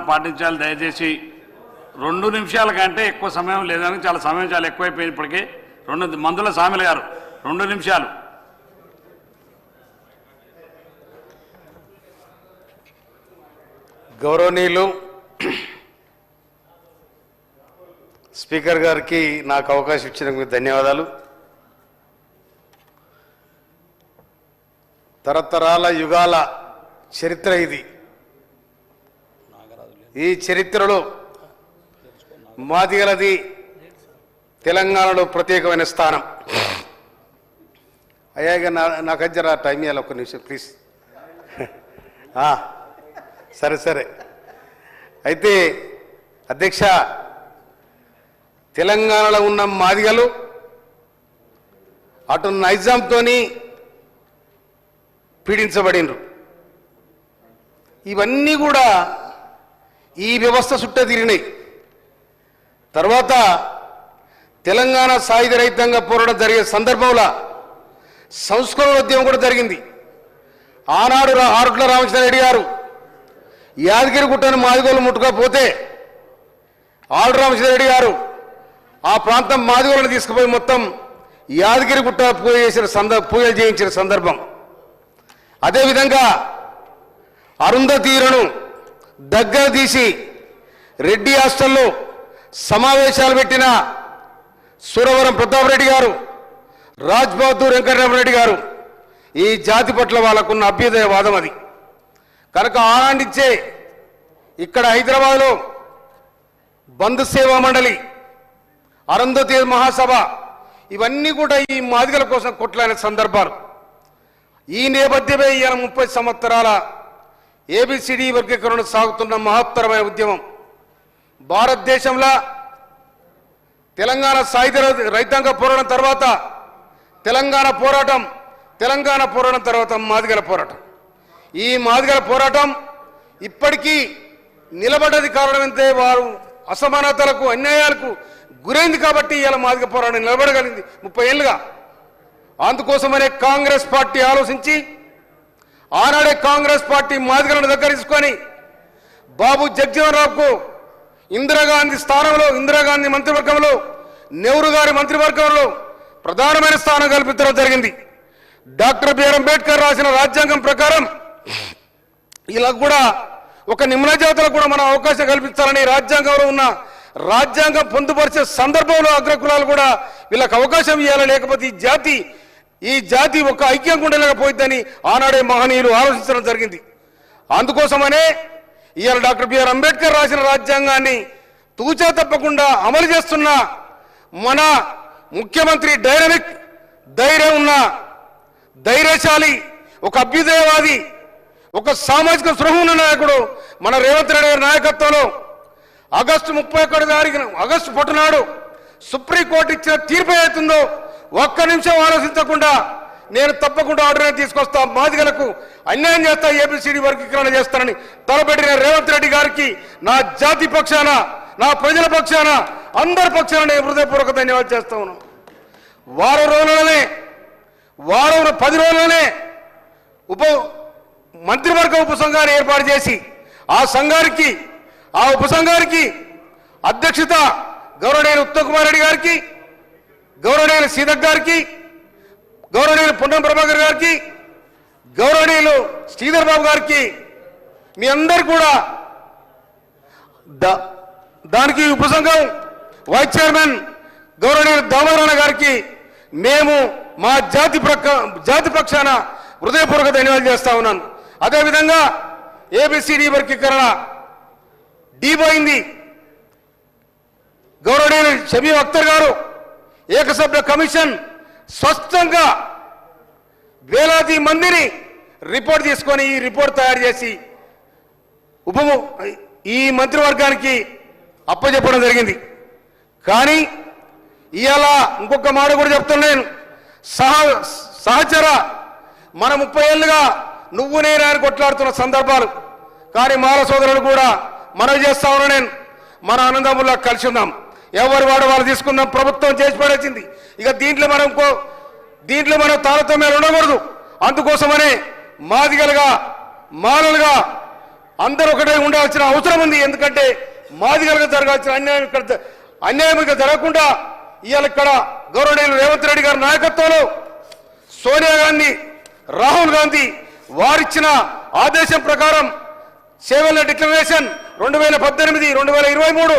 పాటించాలి దయచేసి 2 నిమిషాల కంటే ఎక్కువ సమయం లేదని చాలా సమయం చాలా ఎక్కువైపోయింది ఇప్పటికే 2 మందుల సామిల గారు 2 నిమిషాలు గౌరవనీయులు స్పీకర్ గారికి నాకు అవకాశం ఇచ్చినందుకు ధన్యవాదాలు తరతరాల యుగాల చరిత్ర ఇది ఈ చరిత్రలో మాదిగలది తెలంగాణలో ప్రత్యేకమైన స్థానం అయ్యాక నాకు జర టైం ఇవ్వాలి ఒక్క నిమిషం ప్లీజ్ సరే సరే అయితే అధ్యక్ష తెలంగాణలో ఉన్న మాదిగలు అటు నైజాంతోని పీడించబడినరు ఇవన్నీ కూడా ఈ వ్యవస్థ చుట్ట తిరిగినాయి తర్వాత తెలంగాణ సాయుధ రైతాంగ పోరాటం జరిగే సందర్భంలో సంస్కరణ ఉద్యమం కూడా జరిగింది ఆనాడు ఆరుట్ల రామచంద్రారెడ్డి గారు యాదగిరిగుట్టను మాదిగోలు ముట్టుకోకపోతే ఆరుట్ల రామచంద్రారెడ్డి గారు ఆ ప్రాంతం మాదిగోలను తీసుకుపోయి మొత్తం యాదగిరిగుట్ట పూజలు చేయించిన సందర్భం అదేవిధంగా అరుంధతీరును దగ్గర తీసి రెడ్డి హాస్టల్లో సమావేశాలు పెట్టిన సురవరం ప్రతాప్ రెడ్డి గారు రాజ్ బహదూర్ వెంకటరామరెడ్డి గారు ఈ జాతి పట్ల వాళ్ళకున్న అభ్యుదయవాదం అది కనుక ఆనాడిచ్చే ఇక్కడ హైదరాబాద్లో బంధు సేవా మండలి అరుంధతి మహాసభ ఇవన్నీ కూడా ఈ మాదిగల కోసం కొట్లాడిన సందర్భాలు ఈ నేపథ్యమే ఈయన 30 సంవత్సరాల ఏబిసిడి వర్గీకరణ సాగుతున్న మహత్తరమైన ఉద్యమం భారతదేశంలో తెలంగాణ సాయుధ రైతాంగ పోరాటం తర్వాత తెలంగాణ పోరాటం తర్వాత మాదిగల పోరాటం ఈ మాదిగల పోరాటం ఇప్పటికీ నిలబడ్డది కారణం అంతే వారు అసమానతలకు అన్యాయాలకు గురైంది కాబట్టి ఇలా మాదిగ పోరాటం నిలబడగలిగింది 30 ఏళ్ళుగా అందుకోసమనే కాంగ్రెస్ పార్టీ ఆలోచించి ఆనాడే కాంగ్రెస్ పార్టీ మాదిగలను దగ్గర తీసుకొని బాబు జగజ్జీవన్ రావుకు ఇందిరాగాంధీ స్థానంలో ఇందిరాగాంధీ మంత్రివర్గంలో నెహ్రూ గారి మంత్రివర్గంలో ప్రధానమైన స్థానం కల్పించడం జరిగింది డాక్టర్ బిఆర్ అంబేద్కర్ రాసిన రాజ్యాంగం ప్రకారం ఇలా కూడా ఒక నిమ్న జాతులకు కూడా మనం అవకాశం కల్పించాలని రాజ్యాంగంలో ఉన్న రాజ్యాంగం పొందుపరిచే సందర్భంలో అగ్రకులాలు కూడా వీళ్ళకి అవకాశం ఇవ్వాలి లేకపోతే ఈ జాతి ఒక ఐక్యంగా ఉండలేకపోయిందని ఆనాడే మహనీయులు ఆలోచించడం జరిగింది అందుకోసమనే ఇవాళ డాక్టర్ బిఆర్ అంబేద్కర్ రాసిన రాజ్యాంగాన్ని తూచా తప్పకుండా అమలు చేస్తున్న మన ముఖ్యమంత్రి డైనమిక్ ధైర్యం ఉన్న ధైర్యశాలి ఒక అభ్యుదయవాది ఒక సామాజిక స్పృహ ఉన్న నాయకుడు మన రేవంత్ రెడ్డి గారి నాయకత్వంలో ఆగస్టు 31 తారీఖున ఆగస్టు పట్టునాడు సుప్రీంకోర్టు ఇచ్చిన తీర్పు అవుతుందో ఒక్క నిమిషం ఆలోచించకుండా నేను తప్పకుండా ఆర్డర్ తీసుకొస్తా మాదిగలకు అన్యాయం చేస్తా ఏబిసిడి వర్గీకరణ చేస్తానని తలపెట్టిన రేవంత్ రెడ్డి గారికి నా జాతి పక్షాన నా ప్రజల పక్షాన అందరి పక్షాన నేను హృదయపూర్వక ధన్యవాదాలు చేస్తా ఉన్నాను వారం 10 రోజులనే మంత్రివర్గ ఉపసంఘాన్ని ఏర్పాటు చేసి ఆ ఉపసంఘానికి అధ్యక్షత గౌరవనీయులు ఉత్తమ్ కుమార్ రెడ్డి గారికి గౌరవనీయులు సీతక్ గారికి గౌరవనీయులు పొన్నం ప్రభాకర్ గారికి గౌరవనీయులు శ్రీధర్ బాబు గారికి మీ అందరు కూడా దానికి ఉపసంఘం వైస్ చైర్మన్ గౌరవనీయులు దామోదరన్న గారికి మేము మా జాతి పక్షాన హృదయపూర్వక ధన్యవాదాలు చేస్తా ఉన్నాను అదేవిధంగా ఏబిసిడి వర్గీకరణ డీపోయింది గౌరవనీయులు షబీ అఖ్తర్ గారు ఏకసభ్య కమిషన్ స్పష్టంగా వేలాది మందిని రిపోర్ట్ తీసుకొని ఈ రిపోర్ట్ తయారు చేసి ఈ మంత్రివర్గానికి అప్పచెప్పడం జరిగింది కానీ ఇవాళ ఇంకొక మాట కూడా చెప్తున్నాను సహచర మన 30 ఏళ్ళుగా నువ్వు నేను ఆయన కొట్లాడుతున్న సందర్భాలు కానీ మాల సోదరులు కూడా మనవి చేస్తా ఉన్నా నేను మన అన్నదమ్ముల్లో కలిసి ఉందాం ఎవరి వాడు వాళ్ళు తీసుకుందాం ప్రభుత్వం చేసి పడేసింది ఇక దీంట్లో మనం తారతమ్యాలు ఉండకూడదు అందుకోసమనే మాదిగలుగా మాలలుగా అందరూ ఒకటే ఉండాల్సిన అవసరం ఉంది. ఎందుకంటే మాదిగలకు జరగాల్సిన అన్యాయం ఇక్కడ జరగకుండా ఇవాళ ఇక్కడ గౌరవనీయులు రేవంత్ రెడ్డి గారి నాయకత్వంలో సోనియా గాంధీ, రాహుల్ గాంధీ వారిచ్చిన ఆదేశం ప్రకారం 7 డిక్లరేషన్ 2018, 2023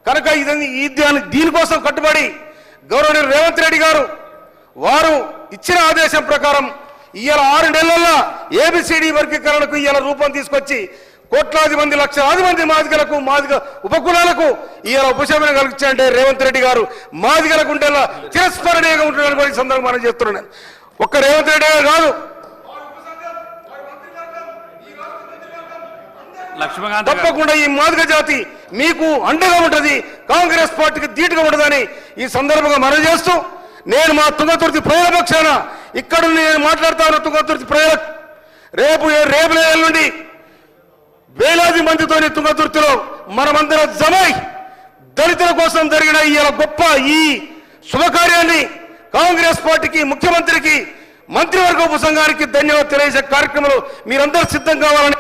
కనుక దీనికోసం కట్టుబడి గౌరవనీయులు రేవంత్ రెడ్డి గారు వారు ఇచ్చిన ఆదేశం ప్రకారం ఇవాళ 6 నెలల్లో ఏబిసిడి వర్గీకరణకు ఇవాళ రూపం తీసుకొచ్చి కోట్లాది మంది, లక్షలాది మంది మాదిగలకు, మాదిగ ఉపకులాలకు ఇవాళ ఉపశమనం కలిగించారంటే రేవంత్ రెడ్డి గారు మాదిగలకు ఉండేలా చిరస్మరణీయంగా ఉంటున్నారని సందర్భంగా మనం చెప్తున్నాను. ఒక్క రేవంత్ రెడ్డి గారు కాదు, లక్ష్మీకాంత్ తప్పకుండా ఈ మాదిగ జాతి మీకు అండగా ఉంటుంది, కాంగ్రెస్ పార్టీకి ధీటుగా ఉంటుందని ఈ సందర్భంగా మనం చేస్తూ నేను మా తుంగతుర్తి ప్రజల పక్షాన ఇక్కడ నేను మాట్లాడుతాను. తుంగతుర్తి ప్రజలకు రేపు నుండి వేలాది మందితోని తుంగతుర్తిలో మనమందరం జమై దళితుల కోసం జరిగిన ఈ గొప్ప ఈ శుభకార్యాన్ని కాంగ్రెస్ పార్టీకి, ముఖ్యమంత్రికి, మంత్రివర్గ ఉపసంఘానికి ధన్యవాదాలు తెలియజేసే కార్యక్రమంలో మీరందరూ సిద్ధం కావాలని